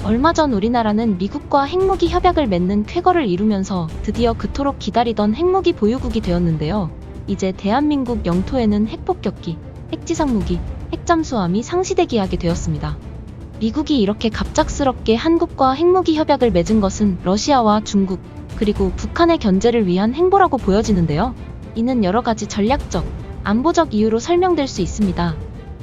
얼마 전 우리나라는 미국과 핵무기 협약을 맺는 쾌거를 이루면서 드디어 그토록 기다리던 핵무기 보유국이 되었는데요. 이제 대한민국 영토에는 핵폭격기, 핵지상무기, 핵잠수함이 상시되게 하게 되었습니다. 미국이 이렇게 갑작스럽게 한국과 핵무기 협약을 맺은 것은 러시아와 중국, 그리고 북한의 견제를 위한 행보라고 보여지는데요. 이는 여러 가지 전략적, 안보적 이유로 설명될 수 있습니다.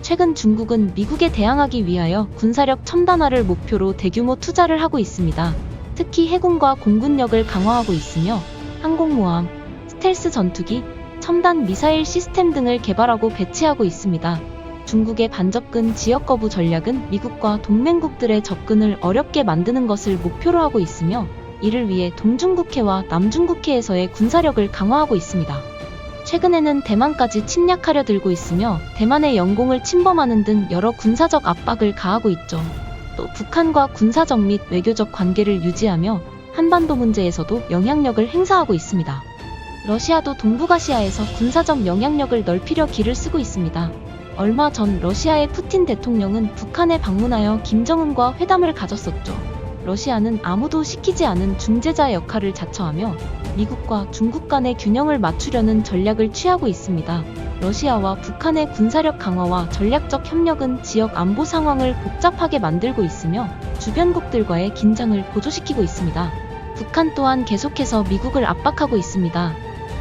최근 중국은 미국에 대항하기 위하여 군사력 첨단화를 목표로 대규모 투자를 하고 있습니다. 특히 해군과 공군력을 강화하고 있으며 항공모함, 스텔스 전투기, 첨단 미사일 시스템 등을 개발하고 배치하고 있습니다. 중국의 반접근 지역 거부 전략은 미국과 동맹국들의 접근을 어렵게 만드는 것을 목표로 하고 있으며 이를 위해 동중국해와 남중국해에서의 군사력을 강화하고 있습니다. 최근에는 대만까지 침략하려 들고 있으며 대만의 영공을 침범하는 등 여러 군사적 압박을 가하고 있죠. 또 북한과 군사적 및 외교적 관계를 유지하며 한반도 문제에서도 영향력을 행사하고 있습니다. 러시아도 동북아시아에서 군사적 영향력을 넓히려 기를 쓰고 있습니다. 얼마 전 러시아의 푸틴 대통령은 북한에 방문하여 김정은과 회담을 가졌었죠. 러시아는 아무도 시키지 않은 중재자 역할을 자처하며 미국과 중국 간의 균형을 맞추려는 전략을 취하고 있습니다. 러시아와 북한의 군사력 강화와 전략적 협력은 지역 안보 상황을 복잡하게 만들고 있으며 주변국들과의 긴장을 고조시키고 있습니다. 북한 또한 계속해서 미국을 압박하고 있습니다.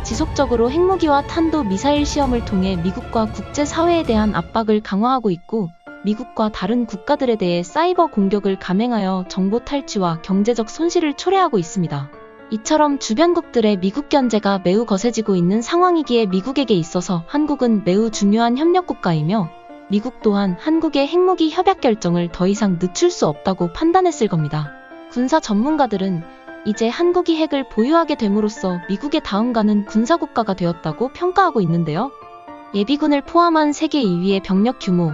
지속적으로 핵무기와 탄도 미사일 시험을 통해 미국과 국제사회에 대한 압박을 강화하고 있고 미국과 다른 국가들에 대해 사이버 공격을 감행하여 정보 탈취와 경제적 손실을 초래하고 있습니다. 이처럼 주변국들의 미국 견제가 매우 거세지고 있는 상황이기에 미국에게 있어서 한국은 매우 중요한 협력국가이며 미국 또한 한국의 핵무기 협약 결정을 더 이상 늦출 수 없다고 판단했을 겁니다. 군사 전문가들은 이제 한국이 핵을 보유하게 됨으로써 미국의 다음가는 군사국가가 되었다고 평가하고 있는데요. 예비군을 포함한 세계 2위의 병력 규모,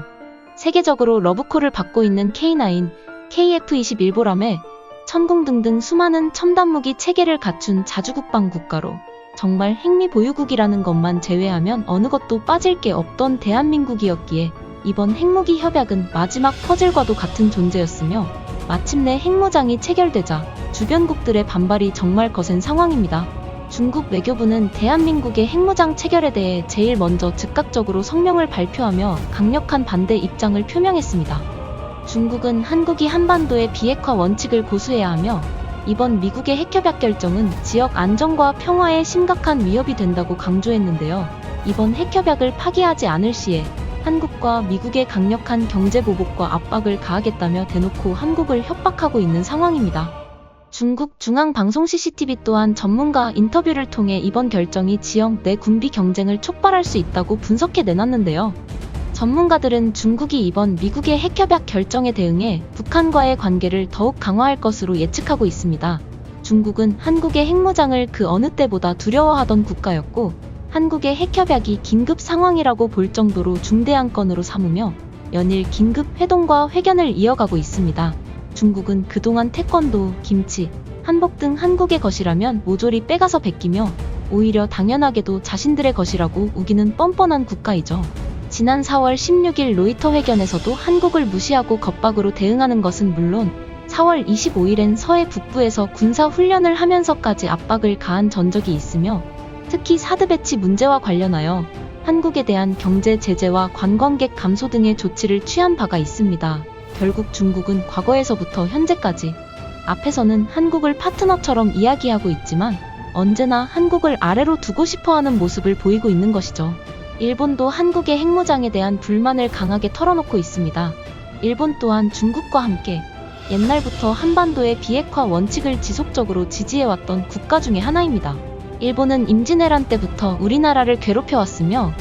세계적으로 러브콜을 받고 있는 K9, KF-21보람에 천공 등등 수많은 첨단무기 체계를 갖춘 자주국방 국가로 정말 핵미 보유국이라는 것만 제외하면 어느 것도 빠질 게 없던 대한민국이었기에 이번 핵무기 협약은 마지막 퍼즐과도 같은 존재였으며 마침내 핵무장이 체결되자 주변국들의 반발이 정말 거센 상황입니다. 중국 외교부는 대한민국의 핵무장 체결에 대해 제일 먼저 즉각적으로 성명을 발표하며 강력한 반대 입장을 표명했습니다. 중국은 한국이 한반도의 비핵화 원칙을 고수해야 하며 이번 미국의 핵협약 결정은 지역 안정과 평화에 심각한 위협이 된다고 강조했는데요. 이번 핵협약을 파기하지 않을 시에 한국과 미국의 강력한 경제보복과 압박을 가하겠다며 대놓고 한국을 협박하고 있는 상황입니다. 중국 중앙방송 CCTV 또한 전문가 인터뷰를 통해 이번 결정이 지역 내 군비 경쟁을 촉발할 수 있다고 분석해 내놨는데요. 전문가들은 중국이 이번 미국의 핵협약 결정에 대응해 북한과의 관계를 더욱 강화할 것으로 예측하고 있습니다. 중국은 한국의 핵무장을 그 어느 때보다 두려워하던 국가였고 한국의 핵협약이 긴급 상황이라고 볼 정도로 중대한 건으로 삼으며 연일 긴급 회동과 회견을 이어가고 있습니다. 중국은 그동안 태권도, 김치, 한복 등 한국의 것이라면 모조리 빼가서 베끼며 오히려 당연하게도 자신들의 것이라고 우기는 뻔뻔한 국가이죠. 지난 4월 16일 로이터 회견에서도 한국을 무시하고 겁박으로 대응하는 것은 물론 4월 25일엔 서해 북부에서 군사훈련을 하면서까지 압박을 가한 전적이 있으며 특히 사드 배치 문제와 관련하여 한국에 대한 경제 제재와 관광객 감소 등의 조치를 취한 바가 있습니다. 결국 중국은 과거에서부터 현재까지 앞에서는 한국을 파트너처럼 이야기하고 있지만 언제나 한국을 아래로 두고 싶어하는 모습을 보이고 있는 것이죠. 일본도 한국의 핵무장에 대한 불만을 강하게 털어놓고 있습니다. 일본 또한 중국과 함께 옛날부터 한반도의 비핵화 원칙을 지속적으로 지지해왔던 국가 중에 하나입니다. 일본은 임진왜란 때부터 우리나라를 괴롭혀왔으며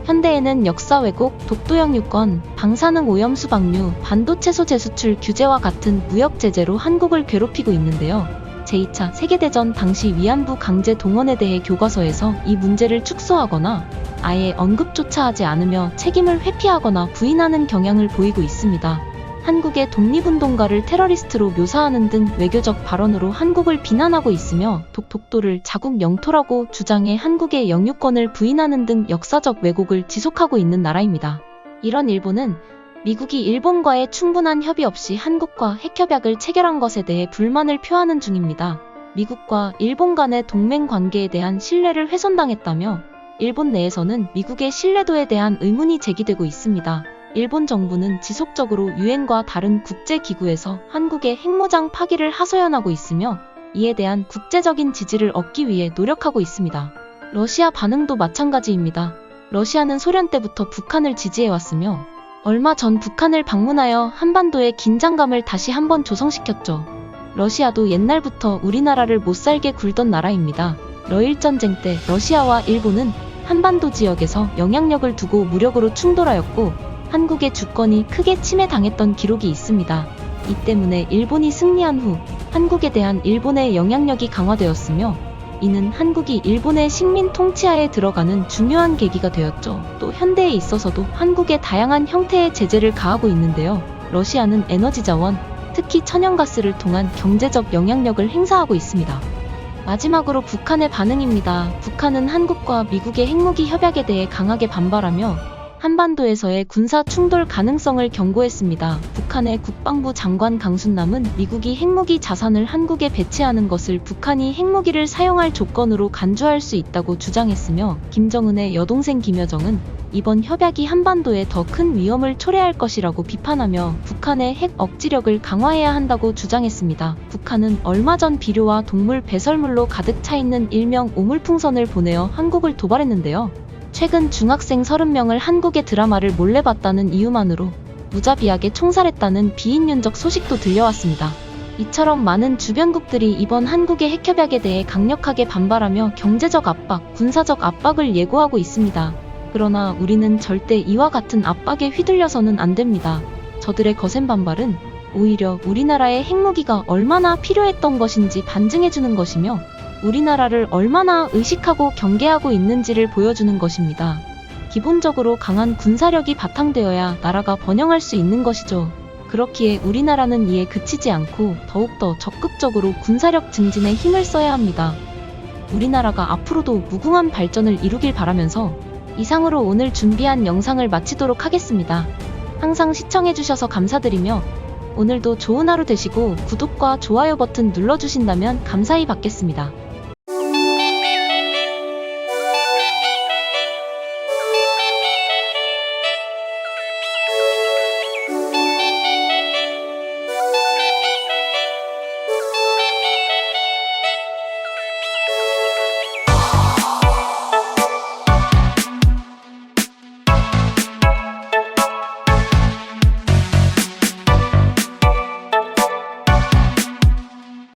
현대에는 역사 왜곡, 독도형 유권, 방사능 오염수 방류, 반도체 소재 수출 규제와 같은 무역 제재로 한국을 괴롭히고 있는데요. 제2차 세계대전 당시 위안부 강제 동원에 대해 교과서에서 이 문제를 축소하거나 아예 언급조차 하지 않으며 책임을 회피하거나 부인하는 경향을 보이고 있습니다. 한국의 독립운동가를 테러리스트로 묘사하는 등 외교적 발언으로 한국을 비난하고 있으며 독도를 자국 영토라고 주장해 한국의 영유권을 부인하는 등 역사적 왜곡을 지속하고 있는 나라입니다. 이런 일본은 미국이 일본과의 충분한 협의 없이 한국과 핵협약을 체결한 것에 대해 불만을 표하는 중입니다. 미국과 일본 간의 동맹 관계에 대한 신뢰를 훼손당했다며 일본 내에서는 미국의 신뢰도에 대한 의문이 제기되고 있습니다. 일본 정부는 지속적으로 유엔과 다른 국제기구에서 한국의 핵무장 파기를 하소연하고 있으며 이에 대한 국제적인 지지를 얻기 위해 노력하고 있습니다. 러시아 반응도 마찬가지입니다. 러시아는 소련 때부터 북한을 지지해왔으며 얼마 전 북한을 방문하여 한반도의 긴장감을 다시 한번 조성시켰죠. 러시아도 옛날부터 우리나라를 못살게 굴던 나라입니다. 러일전쟁 때 러시아와 일본은 한반도 지역에서 영향력을 두고 무력으로 충돌하였고 한국의 주권이 크게 침해당했던 기록이 있습니다. 이 때문에 일본이 승리한 후 한국에 대한 일본의 영향력이 강화되었으며 이는 한국이 일본의 식민 통치하에 들어가는 중요한 계기가 되었죠. 또 현대에 있어서도 한국에 다양한 형태의 제재를 가하고 있는데요. 러시아는 에너지 자원, 특히 천연가스를 통한 경제적 영향력을 행사하고 있습니다. 마지막으로 북한의 반응입니다. 북한은 한국과 미국의 핵무기 협약에 대해 강하게 반발하며 한반도에서의 군사 충돌 가능성을 경고했습니다. 북한의 국방부 장관 강순남은 미국이 핵무기 자산을 한국에 배치하는 것을 북한이 핵무기를 사용할 조건으로 간주할 수 있다고 주장했으며 김정은의 여동생 김여정은 이번 협약이 한반도에 더 큰 위험을 초래할 것이라고 비판하며 북한의 핵 억지력을 강화해야 한다고 주장했습니다. 북한은 얼마 전 비료와 동물 배설물로 가득 차 있는 일명 오물풍선을 보내어 한국을 도발했는데요. 최근 중학생 30명을 한국의 드라마를 몰래 봤다는 이유만으로 무자비하게 총살했다는 비인륜적 소식도 들려왔습니다. 이처럼 많은 주변국들이 이번 한국의 핵협약에 대해 강력하게 반발하며 경제적 압박, 군사적 압박을 예고하고 있습니다. 그러나 우리는 절대 이와 같은 압박에 휘둘려서는 안 됩니다. 저들의 거센 반발은 오히려 우리나라의 핵무기가 얼마나 필요했던 것인지 반증해주는 것이며 우리나라를 얼마나 의식하고 경계하고 있는지를 보여주는 것입니다. 기본적으로 강한 군사력이 바탕되어야 나라가 번영할 수 있는 것이죠. 그렇기에 우리나라는 이에 그치지 않고 더욱더 적극적으로 군사력 증진에 힘을 써야 합니다. 우리나라가 앞으로도 무궁한 발전을 이루길 바라면서 이상으로 오늘 준비한 영상을 마치도록 하겠습니다. 항상 시청해주셔서 감사드리며 오늘도 좋은 하루 되시고 구독과 좋아요 버튼 눌러주신다면 감사히 받겠습니다.